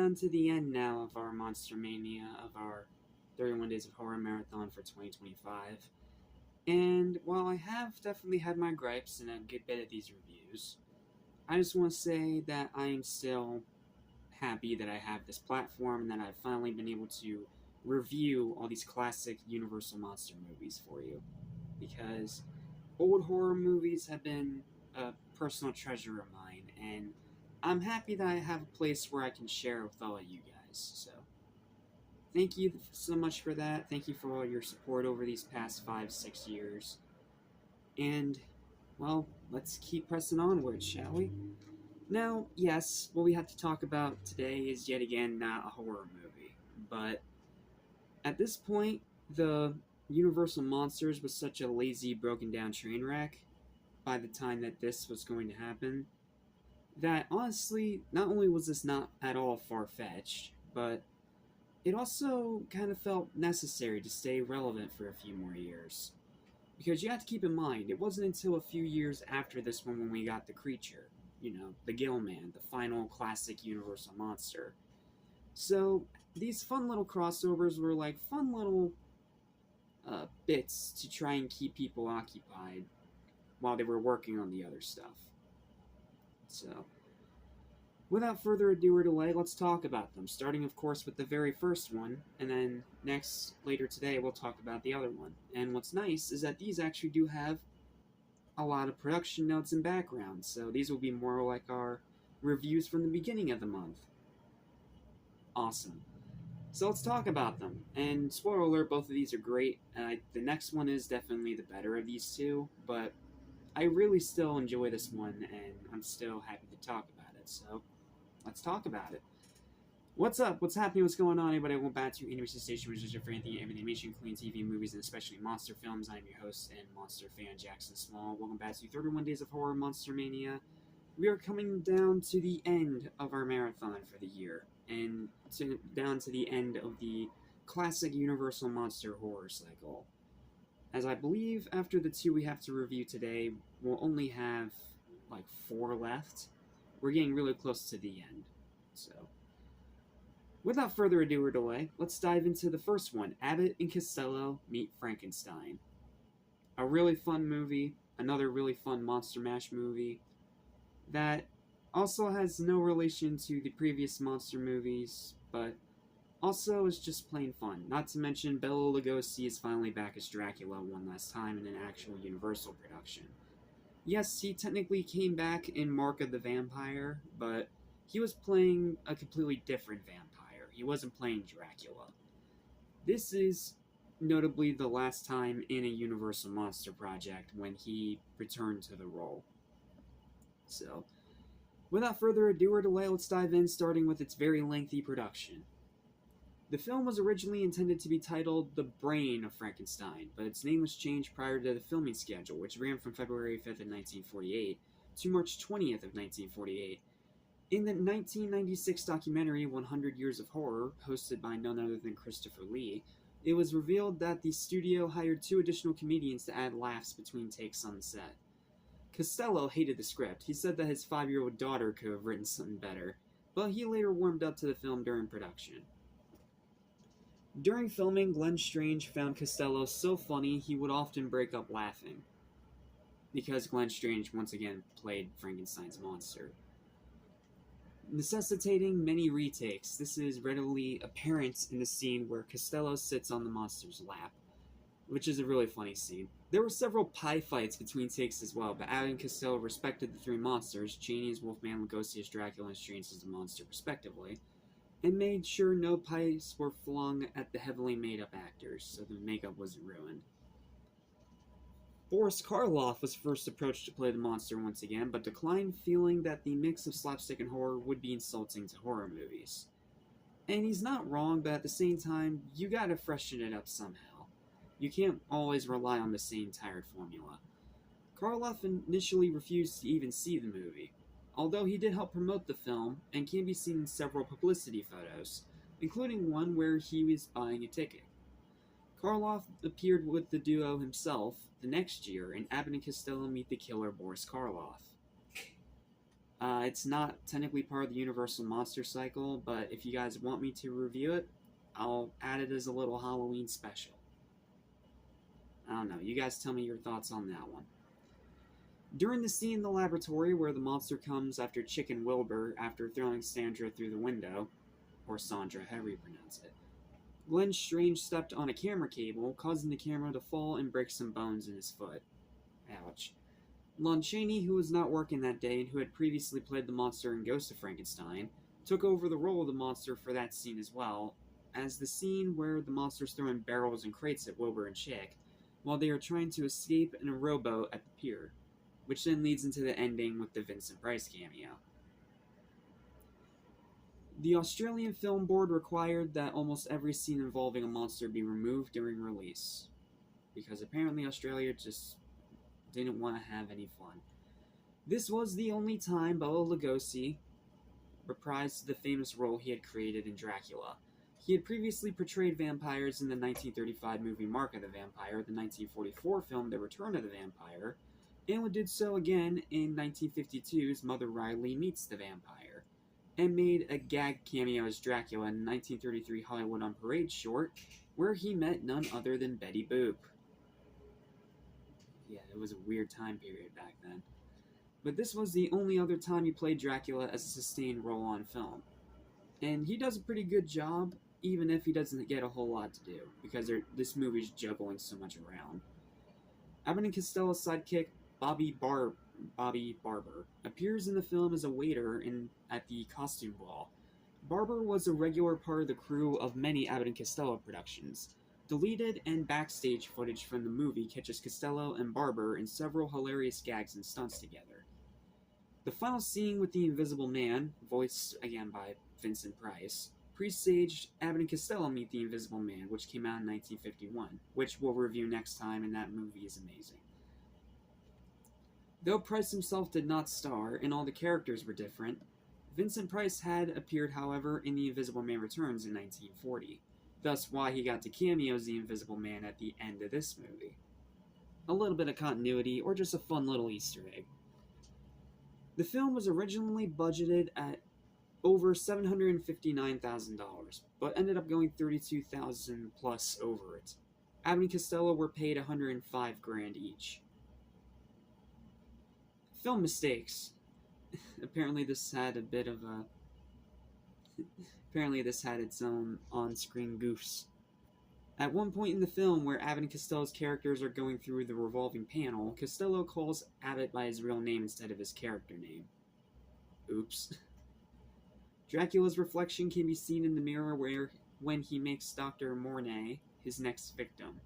down to the end now of our Monster-Mania, of our 31 Days of Horror Marathon for 2025. And while I have definitely had my gripes in a good bit of these reviews, I just want to say that I am still happy that I have this platform and that I've finally been able to review all these classic Universal Monster movies for you. Because old horror movies have been a personal treasure of mine, and I'm happy that I have a place where I can share with all of you guys. So, thank you so much for that. Thank you for all your support over these past 5-6 years. And, well, let's keep pressing onward, shall we? Now, yes, what we have to talk about today is yet again not a horror movie, but at this point, the Universal Monsters was such a lazy, broken down train wreck by the time that this was going to happen, that honestly, not only was this not at all far-fetched, but it also kind of felt necessary to stay relevant for a few more years. Because you have to keep in mind, it wasn't until a few years after this one when we got the creature, the Gill Man, the final classic Universal monster. So, these fun little crossovers were like fun little bits to try and keep people occupied while they were working on the other stuff. So, without further ado or delay, let's talk about them, starting of course with the very first one, and then later today, we'll talk about the other one. And what's nice is that these actually do have a lot of production notes and background, so these will be more like our reviews from the beginning of the month. Awesome. So let's talk about them. And spoiler alert, both of these are great. The next one is definitely the better of these two, but I really still enjoy this one, and I'm still happy to talk about it. So let's talk about it. What's up? What's happening? What's going on? Anybody welcome back to Animation Station, which is your favorite thing, everything animation, including TV, movies, and especially monster films. I'm your host and monster fan, Jackson Small. Welcome back to 31 Days of Horror Monster-Mania. We are coming down to the end of our marathon for the year, and down to the end of the classic Universal Monster horror cycle. As I believe after the two we have to review today, we'll only have like 4 left. We're getting really close to the end. So, without further ado or delay, let's dive into the first one, Abbot and Costello Meet Frankenstein. A really fun movie, another really fun Monster Mash movie, that also has no relation to the previous monster movies, but also is just plain fun. Not to mention, Bela Lugosi is finally back as Dracula one last time in an actual Universal production. Yes, he technically came back in Mark of the Vampire, but he was playing a completely different vampire. He wasn't playing Dracula. This is notably the last time in a Universal Monster project when he returned to the role. So, without further ado or delay, let's dive in, starting with its very lengthy production. The film was originally intended to be titled The Brain of Frankenstein, but its name was changed prior to the filming schedule, which ran from February 5th of 1948 to March 20th of 1948. In the 1996 documentary 100 Years of Horror, hosted by none other than Christopher Lee, it was revealed that the studio hired 2 additional comedians to add laughs between takes on the set. Costello hated the script. He said that his 5-year-old daughter could have written something better, but he later warmed up to the film during production. During filming, Glenn Strange found Costello so funny he would often break up laughing, because Glenn Strange once again played Frankenstein's monster. Necessitating many retakes, this is readily apparent in the scene where Costello sits on the monster's lap, which is a really funny scene. There were several pie fights between takes as well, but Abbott and Costello respected the 3 monsters, Cheney as Wolfman, Lugosi as Dracula, and Strange as the monster, respectively, and made sure no pies were flung at the heavily made-up actors, so the makeup wasn't ruined. Boris Karloff was first approached to play the monster once again, but declined, feeling that the mix of slapstick and horror would be insulting to horror movies. And he's not wrong, but at the same time, you gotta freshen it up somehow. You can't always rely on the same tired formula. Karloff initially refused to even see the movie, although he did help promote the film and can be seen in several publicity photos, including one where he was buying a ticket. Karloff appeared with the duo himself the next year in Abbott and Costello Meet the Killer Boris Karloff. It's not technically part of the Universal Monster cycle, but if you guys want me to review it, I'll add it as a little Halloween special. I don't know, you guys tell me your thoughts on that one. During the scene in the laboratory where the monster comes after Chicken Wilbur after throwing Sandra through the window, or Sandra, however you pronounce it, Glenn Strange stepped on a camera cable, causing the camera to fall and break some bones in his foot. Ouch. Lon Chaney, who was not working that day and who had previously played the monster in Ghost of Frankenstein, took over the role of the monster for that scene as well, as the scene where the monster's throwing barrels and crates at Wilbur and Chick, while they are trying to escape in a rowboat at the pier, which then leads into the ending with the Vincent Price cameo. The Australian Film Board required that almost every scene involving a monster be removed during release, because apparently Australia just didn't want to have any fun. This was the only time Bela Lugosi reprised the famous role he had created in Dracula. He had previously portrayed vampires in the 1935 movie Mark of the Vampire, the 1944 film The Return of the Vampire, and did so again in 1952's Mother Riley Meets the Vampire, and made a gag cameo as Dracula in the 1933 Hollywood on Parade short, where he met none other than Betty Boop. Yeah, it was a weird time period back then. But this was the only other time he played Dracula as a sustained role on film. And he does a pretty good job, even if he doesn't get a whole lot to do, because this movie's juggling so much around. Abbott and Costello's sidekick, Bobby Barber, appears in the film as a waiter at the costume ball. Barber was a regular part of the crew of many Abbott and Costello productions. Deleted and backstage footage from the movie catches Costello and Barber in several hilarious gags and stunts together. The final scene with the Invisible Man, voiced again by Vincent Price, presaged Abbott and Costello Meet the Invisible Man, which came out in 1951, which we'll review next time, and that movie is amazing. Though Price himself did not star, and all the characters were different, Vincent Price had appeared, however, in The Invisible Man Returns in 1940. Thus why he got to cameo as the Invisible Man at the end of this movie. A little bit of continuity, or just a fun little Easter egg. The film was originally budgeted at over $759,000, but ended up going $32,000 plus over it. Abbott and Costello were paid $105,000 each. Film mistakes. Apparently this had its own on-screen goofs. At one point in the film, where Abbott and Costello's characters are going through the revolving panel, Costello calls Abbott by his real name instead of his character name. Oops. Dracula's reflection can be seen in the mirror when he makes Dr. Mornay his next victim.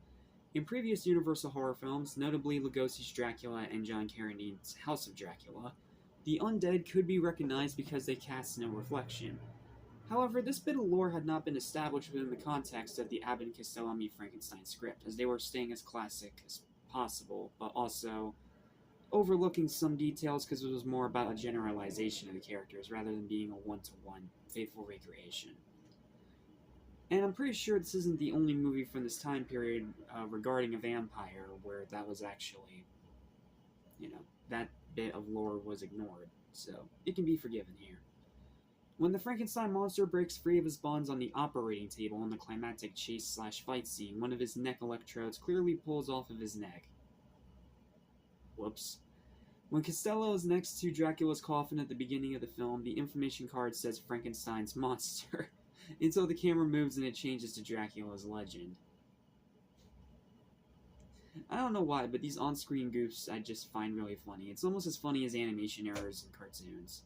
In previous Universal horror films, notably Lugosi's Dracula and John Carradine's House of Dracula, the undead could be recognized because they cast no reflection. However, this bit of lore had not been established within the context of the Abbott and Costello Meet Frankenstein script, as they were staying as classic as possible, but also overlooking some details because it was more about a generalization of the characters rather than being a one-to-one faithful recreation. And I'm pretty sure this isn't the only movie from this time period regarding a vampire where that was actually, that bit of lore was ignored, so it can be forgiven here. When the Frankenstein monster breaks free of his bonds on the operating table in the climactic chase/fight scene, one of his neck electrodes clearly pulls off of his neck. Whoops. When Costello is next to Dracula's coffin at the beginning of the film, the information card says Frankenstein's monster, until the camera moves and it changes to Dracula's legend. I don't know why, but these on-screen goofs I just find really funny. It's almost as funny as animation errors in cartoons.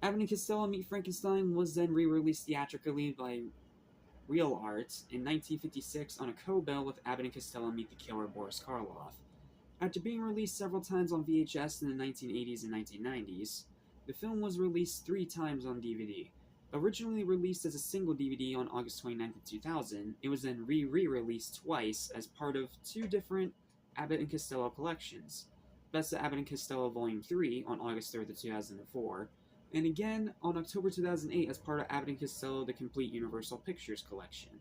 Abbott and Costello Meet Frankenstein was then re-released theatrically by Real Art in 1956 on a co-bill with Abbott and Costello Meet the Killer Boris Karloff. After being released several times on VHS in the 1980s and 1990s, the film was released 3 times on DVD. Originally released as a single DVD on August 29, 2000, it was then re-released twice as part of 2 different Abbott and Costello collections. Best of Abbott and Costello Volume 3 on August 3, 2004, and again on October 2008 as part of Abbott and Costello The Complete Universal Pictures Collection.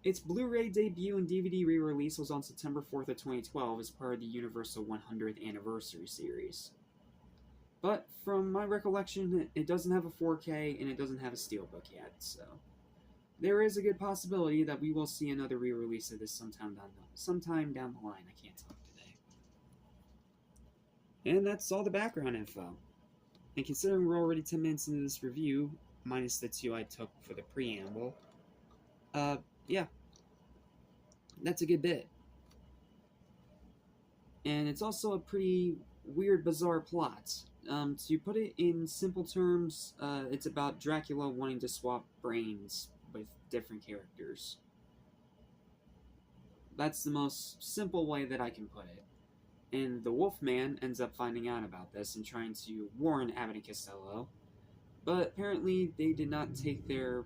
Its Blu-ray debut and DVD re-release was on September 4th of 2012 as part of the Universal 100th Anniversary series. But from my recollection, it doesn't have a 4K and it doesn't have a steelbook yet, so there is a good possibility that we will see another re-release of this sometime down the line. I can't talk today. And that's all the background info. And considering we're already 10 minutes into this review, minus the 2 I took for the preamble, yeah, that's a good bit. And it's also a pretty weird, bizarre plot. To put it in simple terms, it's about Dracula wanting to swap brains with different characters. That's the most simple way that I can put it. And the Wolfman ends up finding out about this and trying to warn Abbot and Costello, but apparently they did not take their,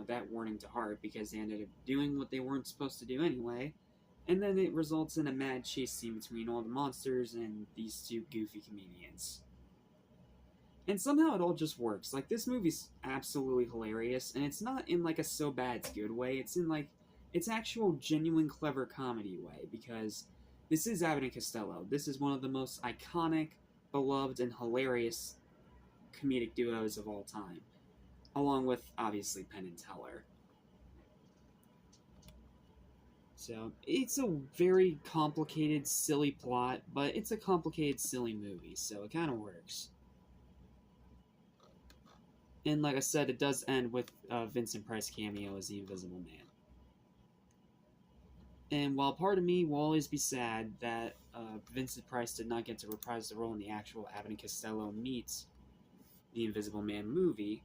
that warning to heart, because they ended up doing what they weren't supposed to do anyway, and then it results in a mad chase scene between all the monsters and these two goofy comedians. And somehow it all just works. Like, this movie's absolutely hilarious, and it's not in like a so bad it's good way, it's in like, it's actual genuine clever comedy way, because this is Abbot and Costello. This is one of the most iconic, beloved, and hilarious comedic duos of all time, along with, obviously, Penn and Teller. So, it's a very complicated, silly plot, but it's a complicated, silly movie, so it kind of works. And like I said, it does end with Vincent Price cameo as the Invisible Man. And while part of me will always be sad that Vincent Price did not get to reprise the role in the actual Abbot and Costello meets the Invisible Man movie,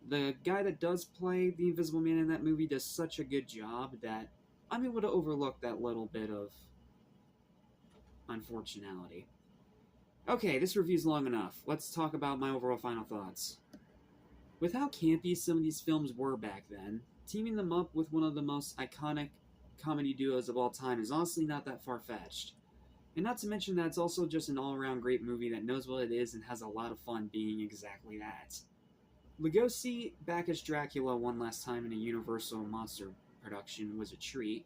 the guy that does play the Invisible Man in that movie does such a good job that I'm able to overlook that little bit of unfortunality. Okay, this review's long enough. Let's talk about my overall final thoughts. With how campy some of these films were back then, teaming them up with one of the most iconic comedy duos of all time is honestly not that far-fetched. And not to mention that it's also just an all-around great movie that knows what it is and has a lot of fun being exactly that. Lugosi back as Dracula one last time in a Universal monster production was a treat.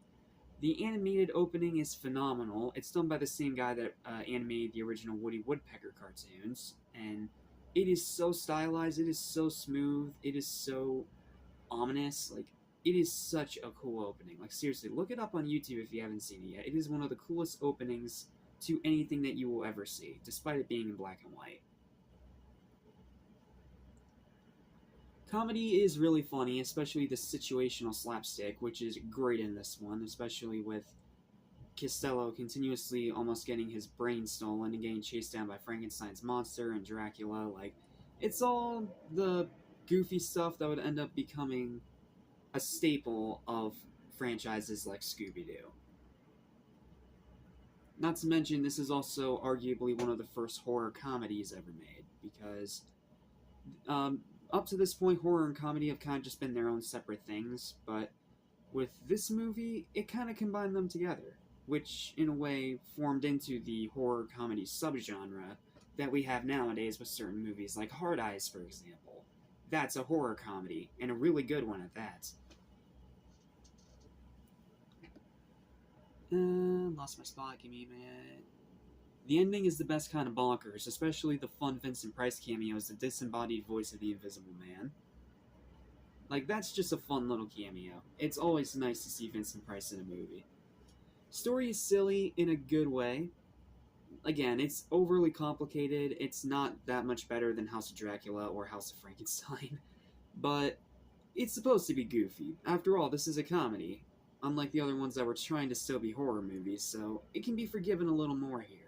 The animated opening is phenomenal. It's done by the same guy that animated the original Woody Woodpecker cartoons, and it is so stylized, it is so smooth, it is so ominous. Like, it is such a cool opening. Like, seriously, look it up on YouTube if you haven't seen it yet. It is one of the coolest openings to anything that you will ever see, despite it being in black and white. Comedy is really funny, especially the situational slapstick, which is great in this one, especially with Costello continuously almost getting his brain stolen and getting chased down by Frankenstein's monster and Dracula. Like, it's all the goofy stuff that would end up becoming a staple of franchises like Scooby-Doo. Not to mention, this is also arguably one of the first horror comedies ever made, because up to this point, horror and comedy have kind of just been their own separate things, but with this movie, it kind of combined them together, which, in a way, formed into the horror comedy subgenre that we have nowadays with certain movies, like Hard Eyes, for example. That's a horror comedy, and a really good one at that. Lost my spot, give me a minute. The ending is the best kind of bonkers, especially the fun Vincent Price cameo as the disembodied voice of the Invisible Man. Like, that's just a fun little cameo. It's always nice to see Vincent Price in a movie. Story is silly in a good way. Again, it's overly complicated. It's not that much better than House of Dracula or House of Frankenstein. But it's supposed to be goofy. After all, this is a comedy, unlike the other ones that were trying to still be horror movies, so it can be forgiven a little more here.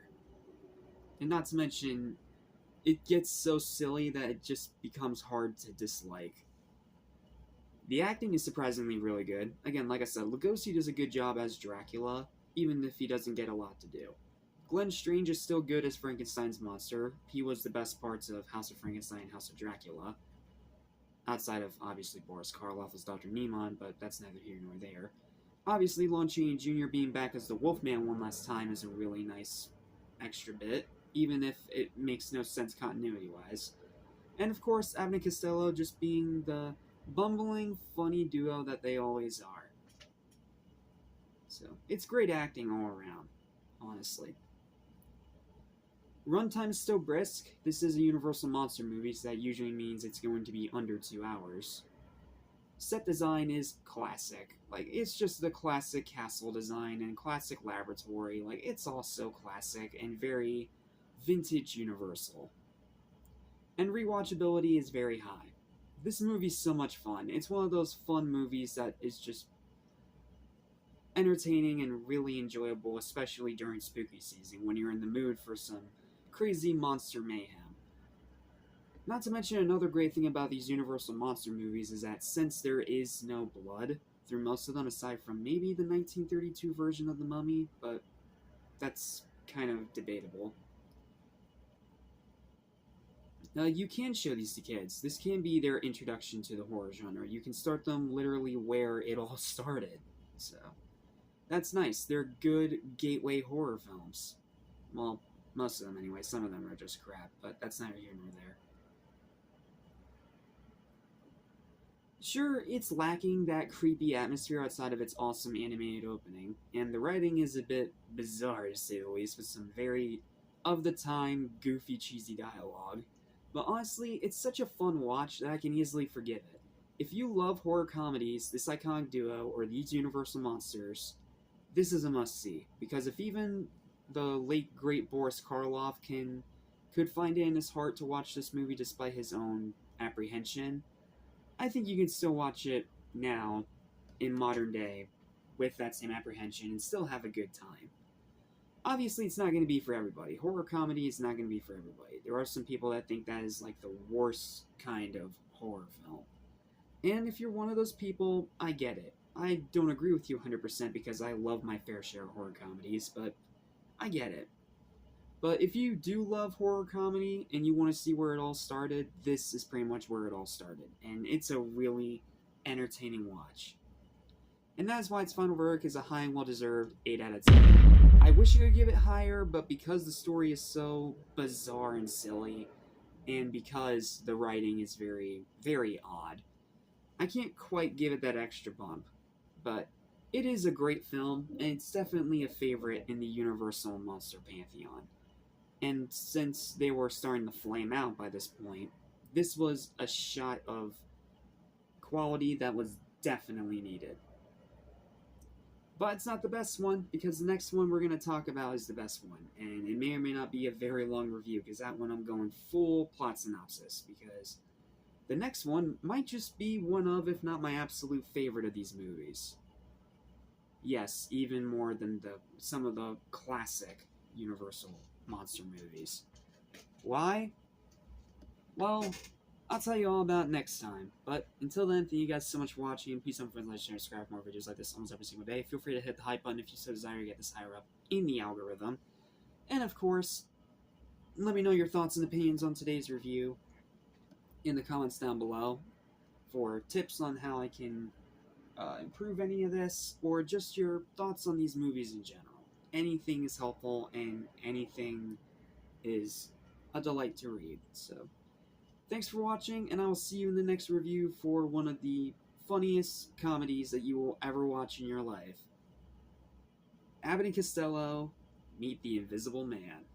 And not to mention, it gets so silly that it just becomes hard to dislike. The acting is surprisingly really good. Again, like I said, Lugosi does a good job as Dracula, even if he doesn't get a lot to do. Glenn Strange is still good as Frankenstein's monster. He was the best parts of House of Frankenstein and House of Dracula. Outside of, obviously, Boris Karloff as Dr. Niemann, but that's neither here nor there. Obviously, Lon Chaney Jr. being back as the Wolfman one last time is a really nice extra bit, even if it makes no sense continuity-wise. And of course, Abbot and Costello just being the bumbling, funny duo that they always are. So, it's great acting all around, honestly. Runtime's still brisk. This is a Universal Monster movie, so that usually means it's going to be under 2 hours. Set design is classic. Like, it's just the classic castle design and classic laboratory. Like, it's all so classic and very vintage Universal. And rewatchability is very high. This movie's so much fun. It's one of those fun movies that is just entertaining and really enjoyable, especially during spooky season when you're in the mood for some crazy monster mayhem. Not to mention, another great thing about these Universal Monster movies is that since there is no blood through most of them, aside from maybe the 1932 version of The Mummy, but that's kind of debatable. You can show these to kids. This can be their introduction to the horror genre. You can start them literally where it all started. So, that's nice. They're good gateway horror films. Well, most of them anyway. Some of them are just crap, but that's neither here nor there. Sure, it's lacking that creepy atmosphere outside of its awesome animated opening, and the writing is a bit bizarre to say the least, with some very of-the-time, goofy, cheesy dialogue. But honestly, it's such a fun watch that I can easily forgive it. If you love horror comedies, this iconic duo, or these Universal Monsters, this is a must-see, because if even the late great Boris Karloff could find it in his heart to watch this movie despite his own apprehension, I think you can still watch it now, in modern day, with that same apprehension and still have a good time. Obviously, it's not going to be for everybody. Horror comedy is not going to be for everybody. There are some people that think that is like the worst kind of horror film. And if you're one of those people, I get it. I don't agree with you 100% because I love my fair share of horror comedies, but I get it. But if you do love horror comedy and you want to see where it all started, this is pretty much where it all started. And it's a really entertaining watch. And that's why its final verdict is a high and well-deserved 8 out of 10. I wish I could give it higher, but because the story is so bizarre and silly, and because the writing is very, very odd, I can't quite give it that extra bump. But it is a great film, and it's definitely a favorite in the Universal Monster Pantheon. And since they were starting to flame out by this point, this was a shot of quality that was definitely needed. But it's not the best one, because the next one we're going to talk about is the best one. And it may or may not be a very long review, because that one I'm going full plot synopsis, because the next one might just be one of, if not my absolute favorite of these movies. Yes, even more than some of the classic Universal Monster movies. Why? Well, I'll tell you all about it next time. But until then, thank you guys so much for watching. Please don't forget to like, share, and subscribe for more videos like this almost every single day. Feel free to hit the hype button if you so desire to get this higher up in the algorithm. And of course, let me know your thoughts and opinions on today's review in the comments down below for tips on how I can improve any of this, or just your thoughts on these movies in general. Anything is helpful, and anything is a delight to read. So, thanks for watching, and I will see you in the next review for one of the funniest comedies that you will ever watch in your life. Abbot and Costello meet the Invisible Man.